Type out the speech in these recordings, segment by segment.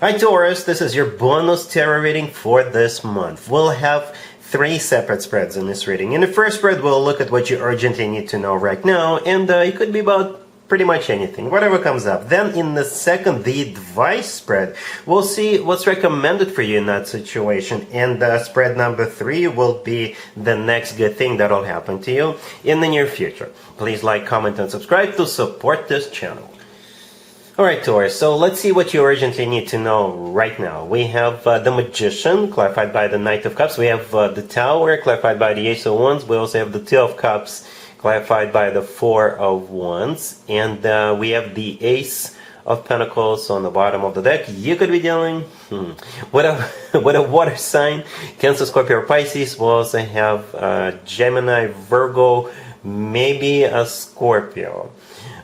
Hi Taurus, this is your bonus tarot reading for this month. We'll have 3 separate spreads in this reading. In the first spread, we'll look at what you urgently need to know right now, and it could be about pretty much anything, whatever comes up. Then in the second, the advice spread, we'll see what's recommended for you in that situation. And spread number 3 will be the next good thing that'll happen to you in the near future. Please like, comment, and subscribe to support this channel. Alright Taurus, so let's see what you urgently need to know right now. We have the Magician, clarified by the Knight of Cups. We have the Tower, clarified by the Ace of Wands. We also have the Two of Cups, clarified by the Four of Wands. And we have the Ace of Pentacles on the bottom of the deck. You could be dealing with a water sign, Cancer, Scorpio, or Pisces. We also have Gemini, Virgo, maybe a Scorpio.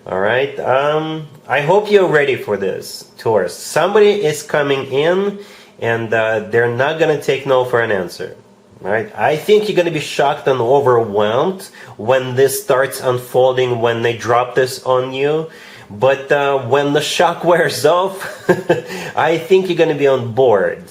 Alright, I hope you're ready for this, Taurus. Somebody is coming in and they're not going to take no for an answer. Right? I think you're going to be shocked and overwhelmed when this starts unfolding, when they drop this on you. But when the shock wears off, I think you're going to be on board.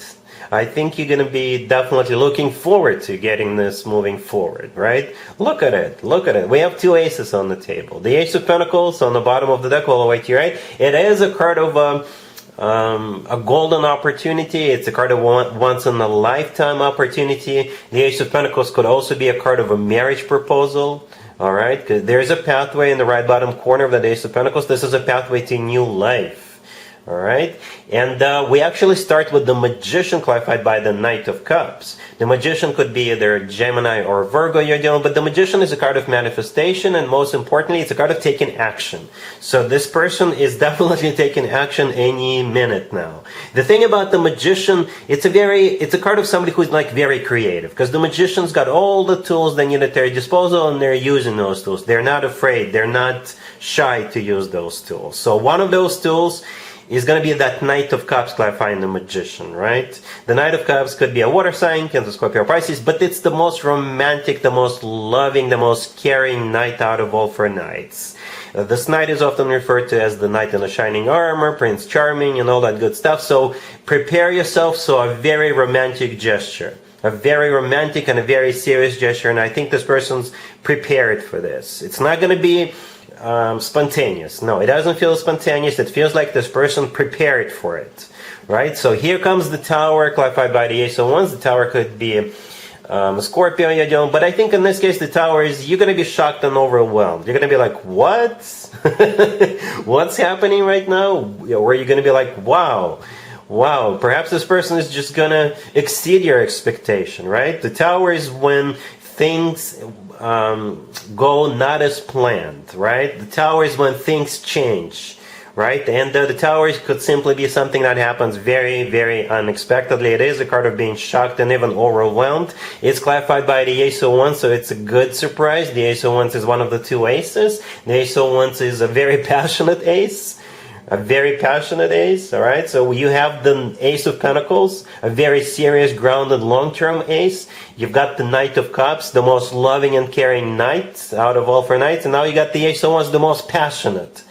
I think you're going to be definitely looking forward to getting this moving forward, right? Look at it. Look at it. We have 2 aces on the table. The Ace of Pentacles on the bottom of the deck all the way to your right. It is a card of a golden opportunity. It's a card of once in a lifetime opportunity. The Ace of Pentacles could also be a card of a marriage proposal. All right, because there's a pathway in the right bottom corner of the Ace of Pentacles. This is a pathway to new life. All right, and we actually start with the Magician, clarified by the Knight of Cups. The Magician could be either Gemini or Virgo you're dealing, but the Magician is a card of manifestation, and most importantly, it's a card of taking action. So this person is definitely taking action any minute now. The thing about the Magician, it's a card of somebody who's like very creative, because the Magician's got all the tools they need at their disposal, and they're using those tools. They're not afraid. They're not shy to use those tools. So one of those tools is going to be that Knight of Cups, clarifying the Magician, right? The Knight of Cups could be a water sign, Cancer, Scorpio, or Pisces, but it's the most romantic, the most loving, the most caring knight out of all 4 knights. This knight is often referred to as the knight in the shining armor, Prince Charming, and all that good stuff. So prepare yourself. So a very romantic gesture. A very romantic and a very serious gesture, and I think this person's prepared for this. It's not going to be spontaneous. No, it doesn't feel spontaneous. It feels like this person prepared for it, right? So here comes the Tower, clarified by the Ace of Wands. The Tower could be a Scorpio, you know, but I think in this case the Tower is, you're going to be shocked and overwhelmed. You're going to be like, what? What's happening right now? Or you're going to be like, wow. Wow, perhaps this person is just going to exceed your expectation, right? The Tower is when things go not as planned, right? The Tower is when things change, right? And the Tower could simply be something that happens very, very unexpectedly. It is a card of being shocked and even overwhelmed. It's clarified by the Ace of Wands, so it's a good surprise. The Ace of Wands is one of the 2 aces. The Ace of Wands is a very passionate ace. A very passionate ace, all right? So you have the Ace of Pentacles, a very serious, grounded, long-term ace. You've got the Knight of Cups, the most loving and caring knight out of all 4 knights. And now you got the Ace of Wands, the most passionate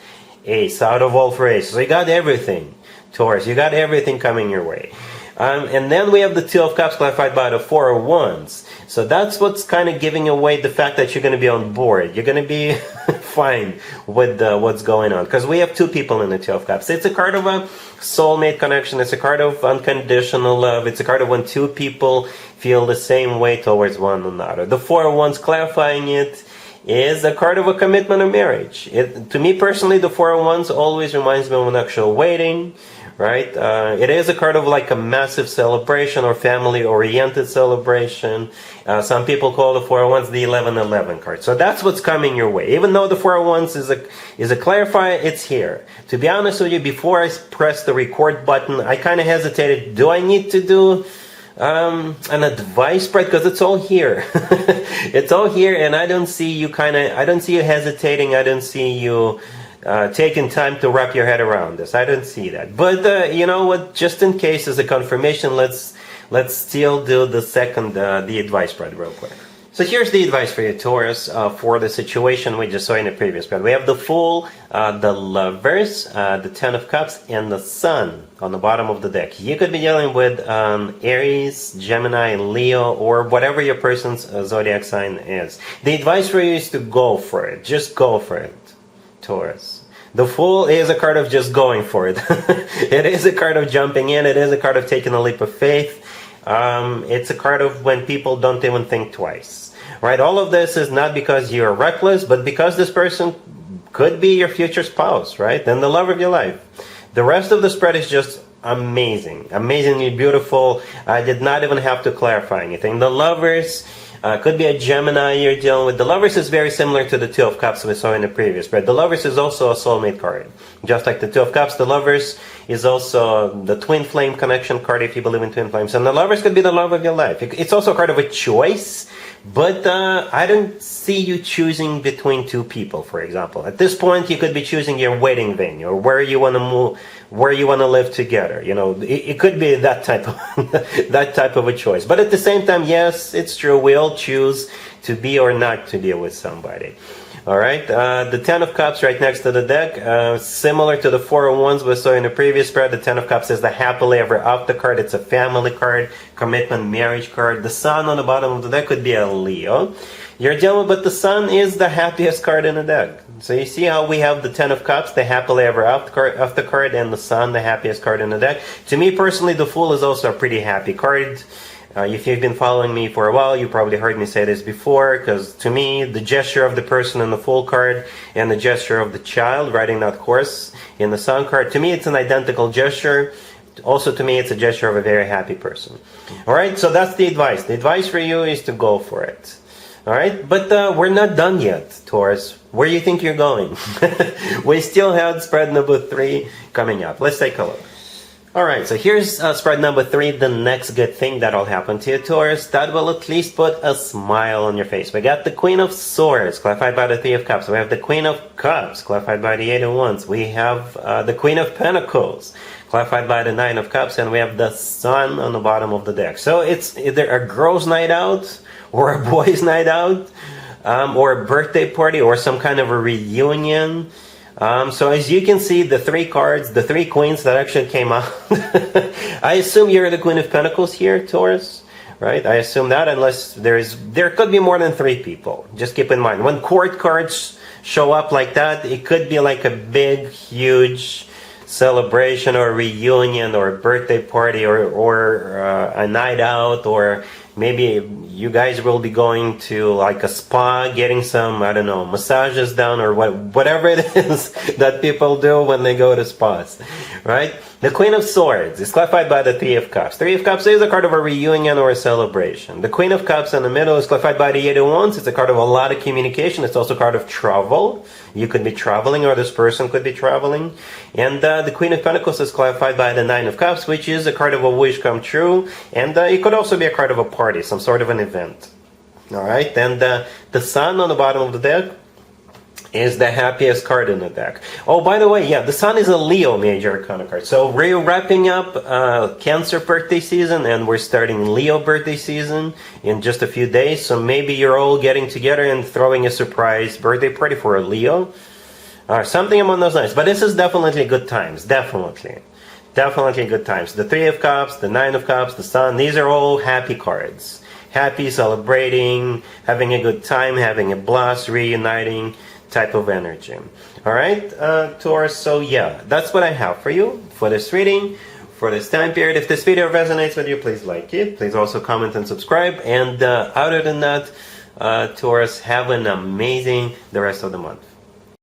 ace out of all 4 aces. So you got everything, Taurus. You got everything coming your way. And then we have the Two of Cups, clarified by the Four of Wands. So that's what's kind of giving away the fact that you're going to be on board. You're going to be fine with what's going on. Because we have 2 people in the Two of Cups. It's a card of a soulmate connection. It's a card of unconditional love. It's a card of when 2 people feel the same way towards one another. The Four of Wands, clarifying it, is a card of a commitment of marriage. To me personally, the Four of Wands always reminds me of an actual wedding. Right? It is a card of like a massive celebration or family-oriented celebration. Some people call the Four of Wands the 1111 card. So that's what's coming your way. Even though the Four of Wands is a clarifier, it's here. To be honest with you, before I press the record button, I kind of hesitated. Do I need to do an advice spread? Because it's all here. It's all here, and I don't see you hesitating. I don't see you taking time to wrap your head around this. I don't see that. But you know what? Just in case as a confirmation, let's still do the second, the advice spread real quick. So here's the advice for you, Taurus, for the situation we just saw in the previous spread. We have the Fool, the Lovers, the Ten of Cups, and the Sun on the bottom of the deck. You could be dealing with Aries, Gemini, Leo, or whatever your person's zodiac sign is. The advice for you is to go for it. Just go for it, Taurus. The Fool is a card of just going for it. It is a card of jumping in. It is a card of taking a leap of faith. It's a card of when people don't even think twice. Right? All of this is not because you're reckless, but because this person could be your future spouse, right? And the love of your life. The rest of the spread is just amazing. Amazingly beautiful. I did not even have to clarify anything. The Lovers could be a Gemini you're dealing with. The Lovers is very similar to the Two of Cups we saw in the previous spread. The Lovers is also a soulmate card. Just like the Two of Cups, the Lovers is also the twin flame connection card if you believe in twin flames. And the Lovers could be the love of your life. It's also a card of a choice, but I don't see you choosing between two people, for example. At this point, you could be choosing your wedding venue or where you want to move, where you want to live together. You know, it could be that type of that type of a choice. But at the same time, yes, it's true. We all choose to be or not to deal with somebody. All right, the Ten of Cups right next to the deck, similar to the Four of Wands we saw in the previous spread. The Ten of Cups is the happily ever after card. It's a family card, commitment, marriage card. The Sun on the bottom of the deck could be a Leo. You're dealing with, but the Sun is the happiest card in the deck. So you see how we have the Ten of Cups, the happily ever after card, and the Sun, the happiest card in the deck. To me personally, the Fool is also a pretty happy card. If you've been following me for a while, you probably heard me say this before, because to me, the gesture of the person in the Fool card and the gesture of the child riding that horse in the Sun card, to me, it's an identical gesture. Also, to me, it's a gesture of a very happy person. All right, so that's the advice. The advice for you is to go for it. All right, but we're not done yet, Taurus. Where do you think you're going? We still have spread number 3 coming up. Let's take a look. Alright, so here's spread number 3, the next good thing that'll happen to you, Taurus, that will at least put a smile on your face. We got the Queen of Swords, clarified by the Three of Cups. We have the Queen of Cups, clarified by the Eight of Wands. We have the Queen of Pentacles, clarified by the Nine of Cups. And we have the Sun on the bottom of the deck. So it's either a girl's night out, or a boy's night out, or a birthday party, or some kind of a reunion. So as you can see, the 3 cards, the 3 queens that actually came out. I assume you're the Queen of Pentacles here, Taurus, right? I assume that, unless there could be more than 3 people. Just keep in mind, when court cards show up like that, it could be like a big, huge celebration or reunion or birthday party or a night out, or maybe you guys will be going to like a spa, getting some, I don't know, massages done, or whatever it is that people do when they go to spas, right? The Queen of Swords is clarified by the Three of Cups. Three of Cups is a card of a reunion or a celebration. The Queen of Cups in the middle is clarified by the Eight of Wands. It's a card of a lot of communication. It's also a card of travel. You could be traveling, or this person could be traveling. And the Queen of Pentacles is clarified by the Nine of Cups, which is a card of a wish come true. And it could also be a card of a party, some sort of an event. All right, and the Sun on the bottom of the deck is the happiest card in the deck. Oh, by the way, yeah, the Sun is a Leo major arcana card. So we're wrapping up Cancer birthday season, and we're starting Leo birthday season in just a few days. So maybe you're all getting together and throwing a surprise birthday party for a Leo, or something among those lines. But this is definitely good times, definitely good times. The Three of Cups, the Nine of Cups, the Sun, these are all happy cards. Happy, celebrating, having a good time, having a blast, reuniting type of energy. All right, Taurus, so yeah, that's what I have for you for this reading, for this time period. If this video resonates with you, please like it. Please also comment and subscribe. And other than that, Taurus, have an amazing the rest of the month.